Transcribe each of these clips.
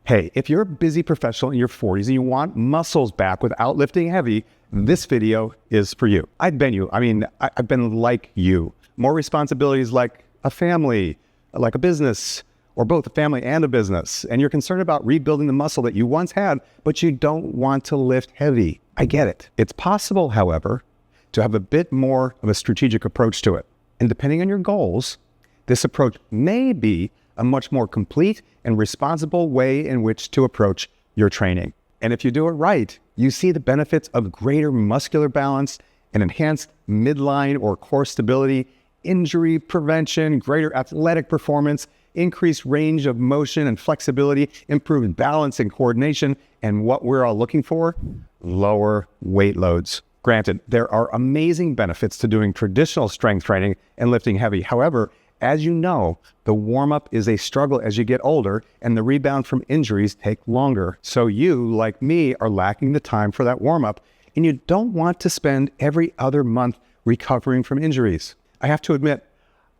Hey, if you're a busy professional in your 40s and you want muscles back without lifting heavy, this video is for you. I've been you. I've been like you. More responsibilities like a family, like a business, or both a family and a business. And you're concerned about rebuilding the muscle that you once had, but you don't want to lift heavy. I get it. It's possible, however, to have a bit more of a strategic approach to it. And depending on your goals, this approach may be a much more complete and responsible way in which to approach your training. And if you do it right, you see the benefits of greater muscular balance and enhanced midline or core stability, injury prevention, greater athletic performance, increased range of motion and flexibility, improved balance and coordination, and what we're all looking for, lower weight loads. Granted, there are amazing benefits to doing traditional strength training and lifting heavy. However, as you know, the warm-up is a struggle as you get older, and the rebound from injuries take longer. So you, like me, are lacking the time for that warm-up, and you don't want to spend every other month recovering from injuries. I have to admit,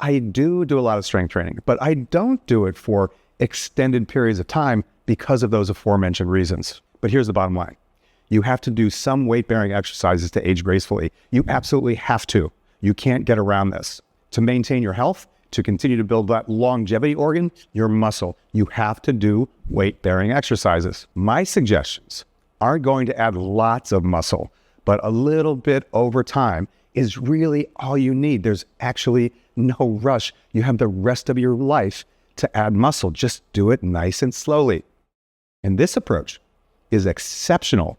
I do a lot of strength training, but I don't do it for extended periods of time because of those aforementioned reasons. But here's the bottom line. You have to do some weight-bearing exercises to age gracefully. You absolutely have to. You can't get around this. To maintain your health, to continue to build that longevity organ, your muscle, you have to do weight-bearing exercises. My suggestions aren't going to add lots of muscle, but a little bit over time is really all you need. There's actually no rush. You have the rest of your life to add muscle. Just do it nice and slowly. And this approach is exceptional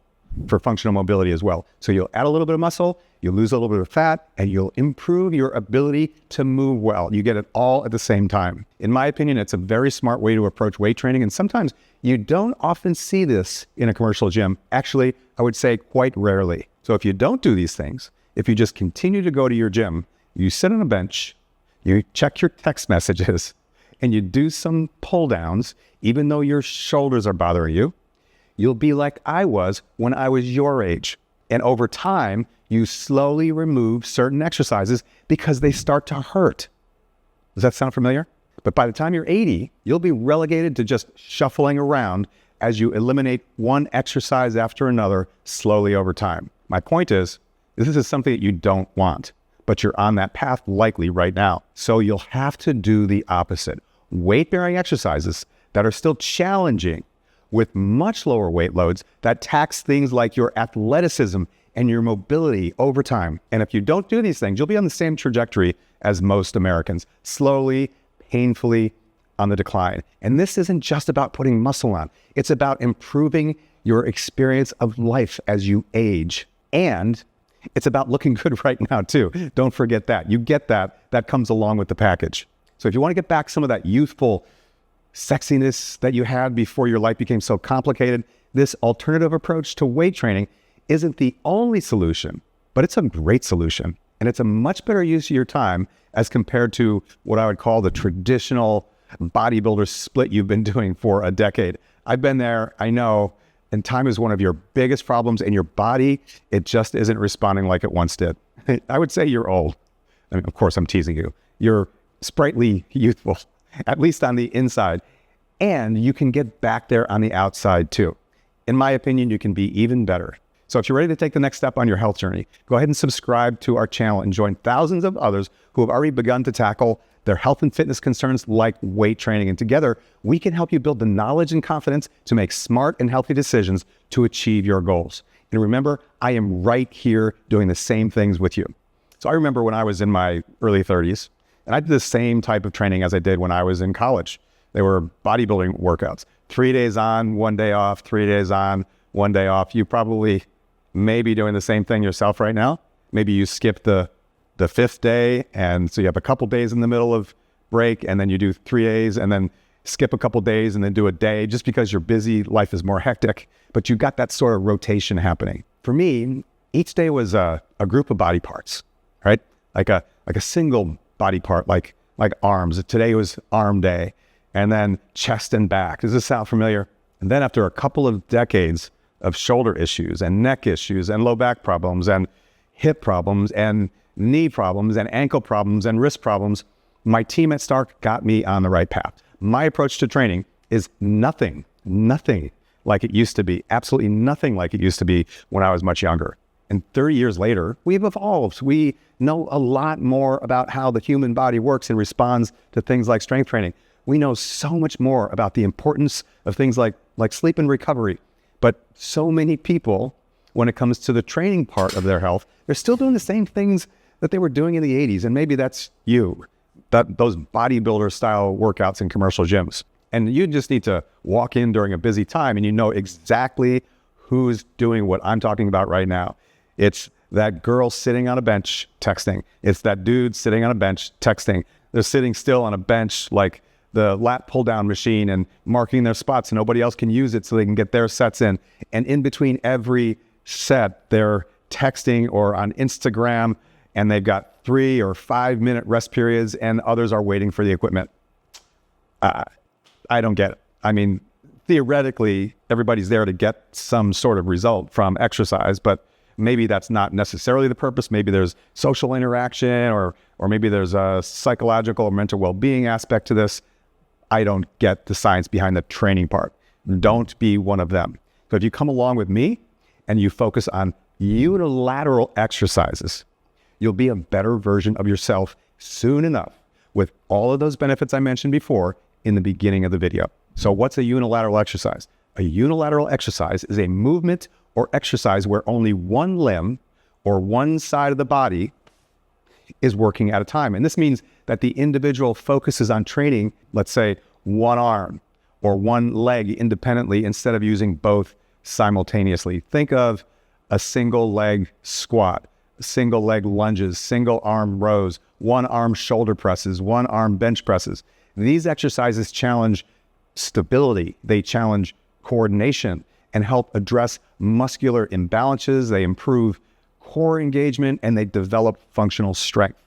for functional mobility as well. So you'll add a little bit of muscle, you'll lose a little bit of fat, and you'll improve your ability to move well. You get it all at the same time. In my opinion, it's a very smart way to approach weight training, and sometimes you don't often see this in a commercial gym. Actually, I would say quite rarely. So if you don't do these things, if you just continue to go to your gym, you sit on a bench, you check your text messages, and you do some pull downs, even though your shoulders are bothering you, you'll be like I was when I was your age. And over time, you slowly remove certain exercises because they start to hurt. Does that sound familiar? But by the time you're 80, you'll be relegated to just shuffling around as you eliminate one exercise after another slowly over time. My point is, this is something that you don't want, but you're on that path likely right now. So you'll have to do the opposite. Weight-bearing exercises that are still challenging with much lower weight loads that tax things like your athleticism and your mobility over time. And if you don't do these things, you'll be on the same trajectory as most Americans, slowly, painfully on the decline. And this isn't just about putting muscle on. It's about improving your experience of life as you age. And it's about looking good right now too. Don't forget that. You get that. That comes along with the package. So if you want to get back some of that youthful sexiness that you had before your life became so complicated, this alternative approach to weight training isn't the only solution, but it's a great solution. And it's a much better use of your time as compared to what I would call the traditional bodybuilder split you've been doing for a decade. I've been there, I know, and time is one of your biggest problems, and your body, it just isn't responding like it once did. I would say you're old. I mean, of course, I'm teasing you. You're sprightly, youthful, at least on the inside, and you can get back there on the outside too. In my opinion, you can be even better. So if you're ready to take the next step on your health journey, go ahead and subscribe to our channel and join thousands of others who have already begun to tackle their health and fitness concerns like weight training. And together, we can help you build the knowledge and confidence to make smart and healthy decisions to achieve your goals. And remember, I am right here doing the same things with you. So I remember when I was in my early 30s, and I did the same type of training as I did when I was in college. They were bodybuilding workouts. 3 days on, 1 day off, 3 days on, 1 day off. You probably may be doing the same thing yourself right now. Maybe you skip the fifth day, and so you have a couple days in the middle of break, and then you do 3 days, and then skip a couple days, and then do a day, just because you're busy, life is more hectic, but you got that sort of rotation happening. For me, each day was a group of body parts, right? Like a single body part, like arms. Today was arm day, and then chest and back. Does this sound familiar? And then after a couple of decades of shoulder issues and neck issues and low back problems and hip problems and knee problems and ankle problems and wrist problems, my team at Stark got me on the right path. My approach to training is nothing nothing like it used to be, absolutely nothing like it used to be when I was much younger. And 30 years later, we've evolved. We know a lot more about how the human body works and responds to things like strength training. We know so much more about the importance of things like sleep and recovery. But so many people, when it comes to the training part of their health, they're still doing the same things that they were doing in the 80s. And maybe that's you, those bodybuilder style workouts in commercial gyms. And you just need to walk in during a busy time and you know exactly who's doing what I'm talking about right now. It's that girl sitting on a bench texting. It's that dude sitting on a bench texting. They're sitting still on a bench like the lat pull down machine and marking their spots so nobody else can use it so they can get their sets in. And in between every set, they're texting or on Instagram, and they've got 3 or 5 minute rest periods, and others are waiting for the equipment. I don't get it. I mean, theoretically, everybody's there to get some sort of result from exercise, but maybe that's not necessarily the purpose. Maybe there's social interaction or maybe there's a psychological or mental well-being aspect to this. I don't get the science behind the training part. Don't be one of them. So if you come along with me and you focus on unilateral exercises, you'll be a better version of yourself soon enough with all of those benefits I mentioned before in the beginning of the video. So what's a unilateral exercise? A unilateral exercise is a movement or exercise where only one limb or one side of the body is working at a time. And this means that the individual focuses on training, let's say, one arm or one leg independently instead of using both simultaneously. Think of a single leg squat, single leg lunges, single arm rows, one arm shoulder presses, one arm bench presses. These exercises challenge stability, they challenge coordination, and help address muscular imbalances. They improve core engagement, and they develop functional strength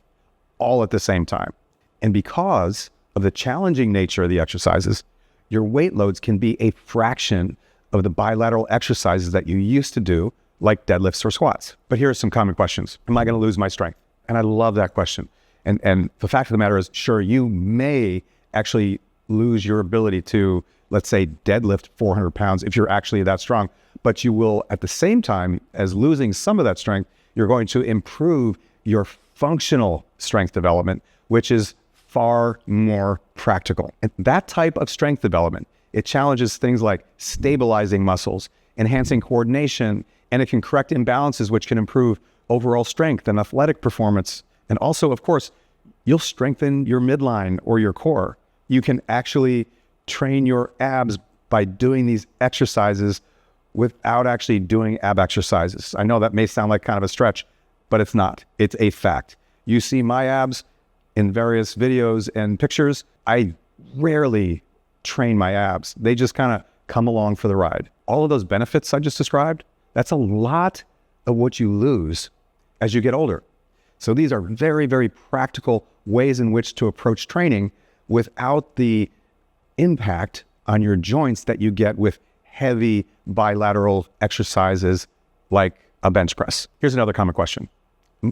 all at the same time. And because of the challenging nature of the exercises, your weight loads can be a fraction of the bilateral exercises that you used to do, like deadlifts or squats. But here are some common questions. Am I going to lose my strength? And I love that question. And the fact of the matter is, sure, you may actually lose your ability to, let's say, deadlift 400 pounds if you're actually that strong, but you will, at the same time as losing some of that strength, you're going to improve your functional strength development, which is far more practical. And that type of strength development, it challenges things like stabilizing muscles, enhancing coordination, and it can correct imbalances, which can improve overall strength and athletic performance. And also, of course, you'll strengthen your midline or your core. You can actually train your abs by doing these exercises without actually doing ab exercises. I know that may sound like kind of a stretch, but it's not. It's a fact. You see my abs in various videos and pictures. I rarely train my abs. They just kind of come along for the ride. All of those benefits I just described, that's a lot of what you lose as you get older. So these are very, very practical ways in which to approach training without the impact on your joints that you get with heavy bilateral exercises like a bench press. Here's another common question.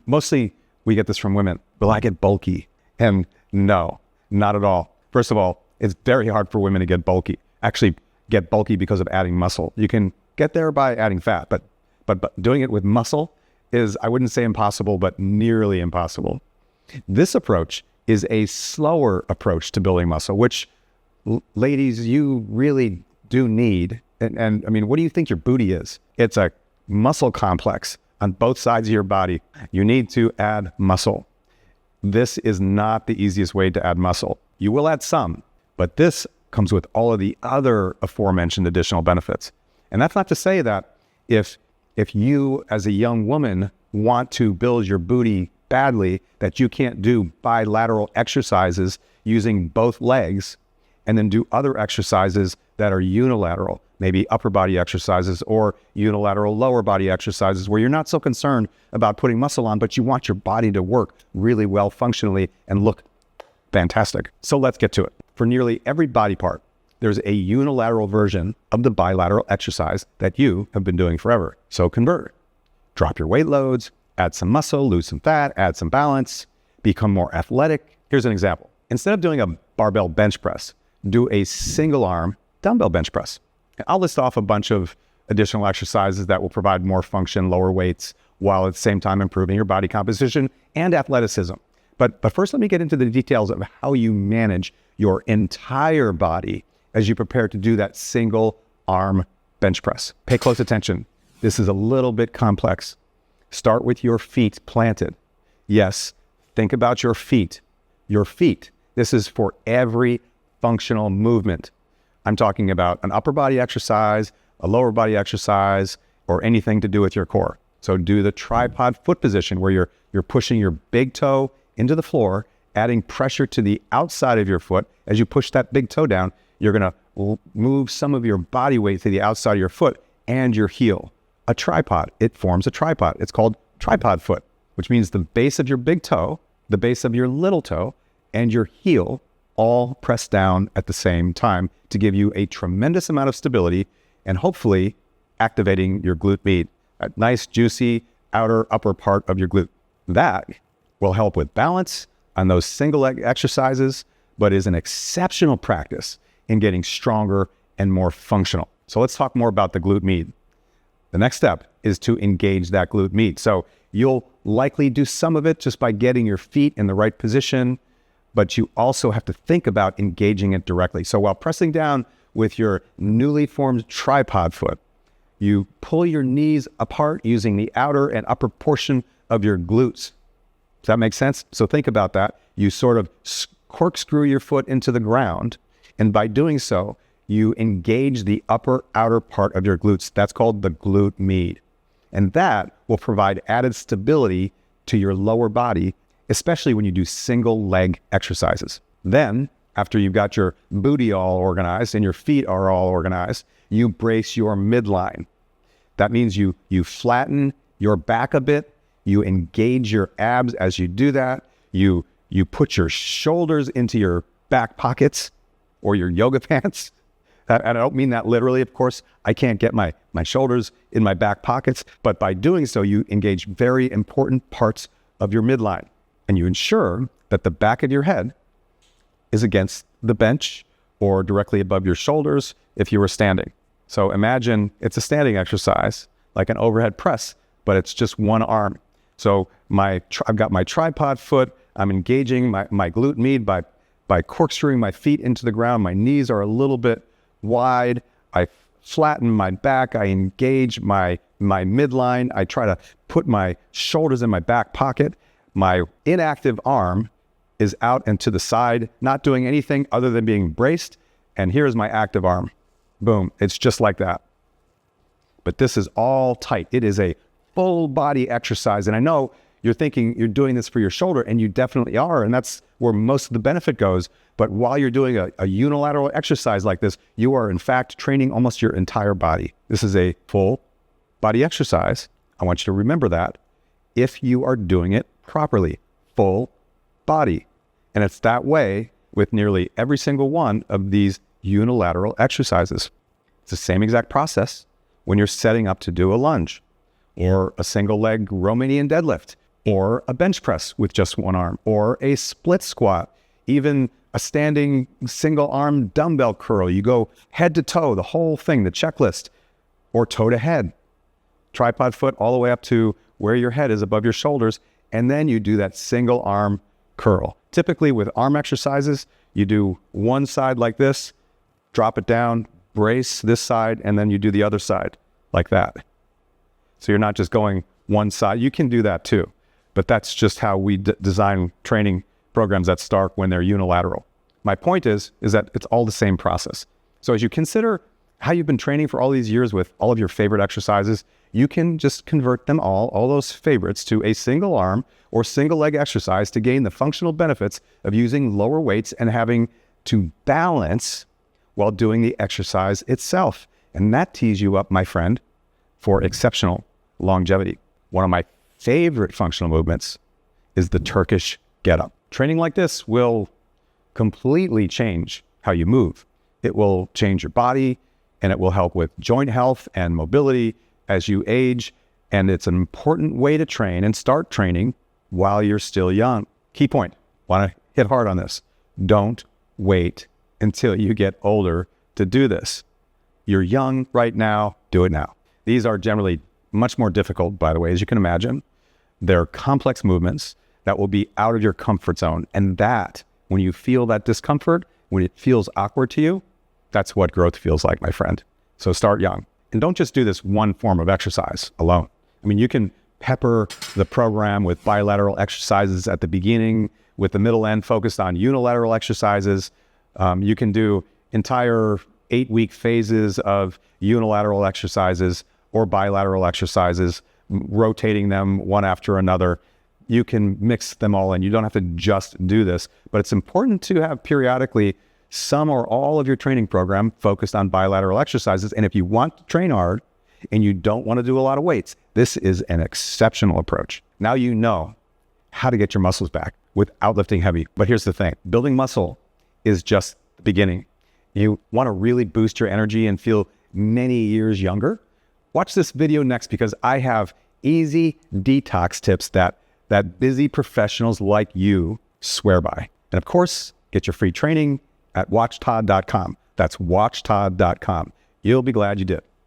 Mostly we get this from women. Will I get bulky? And no, not at all. First of all, it's very hard for women to get bulky. Actually, get bulky because of adding muscle. You can get there by adding fat, but doing it with muscle is, I wouldn't say impossible, but nearly impossible. This approach is a slower approach to building muscle, which ladies, you really do need. And I mean, what do you think your booty is? It's a muscle complex on both sides of your body. You need to add muscle. This is not the easiest way to add muscle. You will add some, but this comes with all of the other aforementioned additional benefits. And that's not to say that if you as a young woman want to build your booty badly, that you can't do bilateral exercises using both legs and then do other exercises that are unilateral, maybe upper body exercises or unilateral lower body exercises where you're not so concerned about putting muscle on, but you want your body to work really well functionally and look fantastic. So let's get to it. For nearly every body part, there's a unilateral version of the bilateral exercise that you have been doing forever. So convert. Drop your weight loads, add some muscle, lose some fat, add some balance, become more athletic. Here's an example. Instead of doing a barbell bench press, do a single arm dumbbell bench press. I'll list off a bunch of additional exercises that will provide more function, lower weights, while at the same time improving your body composition and athleticism. But first, let me get into the details of how you manage your entire body as you prepare to do that single arm bench press. Pay close attention. This is a little bit complex. Start with your feet planted. Yes, think about your feet. Your feet. This is for every functional movement. I'm talking about an upper body exercise, a lower body exercise, or anything to do with your core. So do the tripod foot position where you're pushing your big toe into the floor, adding pressure to the outside of your foot. As you push that big toe down, you're going to move some of your body weight to the outside of your foot and your heel. A tripod, it forms a tripod. It's called tripod foot, which means the base of your big toe, the base of your little toe, and your heel all press down at the same time to give you a tremendous amount of stability and hopefully activating your glute med, that nice, juicy outer upper part of your glute. That will help with balance on those single leg exercises, but is an exceptional practice in getting stronger and more functional. So let's talk more about the glute med. The next step is to engage that glute med. So you'll likely do some of it just by getting your feet in the right position, but you also have to think about engaging it directly. So while pressing down with your newly formed tripod foot, you pull your knees apart using the outer and upper portion of your glutes. Does that make sense? So think about that. You sort of corkscrew your foot into the ground, and by doing so, you engage the upper outer part of your glutes. That's called the glute med. And that will provide added stability to your lower body, especially when you do single leg exercises. Then, after you've got your booty all organized and your feet are all organized, you brace your midline. That means you flatten your back a bit, you engage your abs as you do that, you put your shoulders into your back pockets or your yoga pants. And I don't mean that literally, of course. I can't get my shoulders in my back pockets, but by doing so, you engage very important parts of your midline. And you ensure that the back of your head is against the bench or directly above your shoulders if you were standing. So imagine it's a standing exercise, like an overhead press, but it's just one arm. So I've got my tripod foot. I'm engaging my glute med by corkscrewing my feet into the ground. My knees are a little bit wide. I flatten my back. I engage my midline. I try to put my shoulders in my back pocket. My inactive arm is out and to the side, not doing anything other than being braced. And here's my active arm. Boom. It's just like that. But this is all tight. It is a full body exercise. And I know you're thinking you're doing this for your shoulder, and you definitely are. And that's where most of the benefit goes. But while you're doing a unilateral exercise like this, you are in fact training almost your entire body. This is a full body exercise. I want you to remember that if you are doing it properly, full body. And it's that way with nearly every single one of these unilateral exercises. It's the same exact process when you're setting up to do a lunge or a single leg Romanian deadlift or a bench press with just one arm or a split squat, even a standing single arm dumbbell curl. You go head to toe, the whole thing, the checklist, or toe to head, tripod foot all the way up to where your head is above your shoulders. And then you do that single arm curl. Typically with arm exercises, you do one side like this, drop it down, brace this side, and then you do the other side like that. So you're not just going one side. You can do that too, but that's just how we design training programs at Stark when they're unilateral. My point is that it's all the same process. So as you consider how you've been training for all these years with all of your favorite exercises, you can just convert them all those favorites, to a single arm or single leg exercise to gain the functional benefits of using lower weights and having to balance while doing the exercise itself. And that tees you up, my friend, for exceptional longevity. One of my favorite functional movements is the Turkish get-up. Training like this will completely change how you move. It will change your body, and it will help with joint health and mobility as you age. And it's an important way to train and start training while you're still young. Key point, want to hit hard on this. Don't wait until you get older to do this. You're young right now, do it now. These are generally much more difficult, by the way, as you can imagine. They're complex movements that will be out of your comfort zone. And that, when you feel that discomfort, when it feels awkward to you, that's what growth feels like, my friend. So start young. And don't just do this one form of exercise alone. I mean, you can pepper the program with bilateral exercises at the beginning, with the middle end focused on unilateral exercises. You can do entire 8-week phases of unilateral exercises or bilateral exercises, rotating them one after another. You can mix them all in. You don't have to just do this, but it's important to have periodically some or all of your training program focused on bilateral exercises. And if you want to train hard and you don't want to do a lot of weights, this is an exceptional approach. Now you know how to get your muscles back without lifting heavy. But here's the thing, building muscle is just the beginning. You want to really boost your energy and feel many years younger? Watch this video next, because I have easy detox tips that busy professionals like you swear by. And of course, get your free training at watchtodd.com. That's watchtodd.com. You'll be glad you did.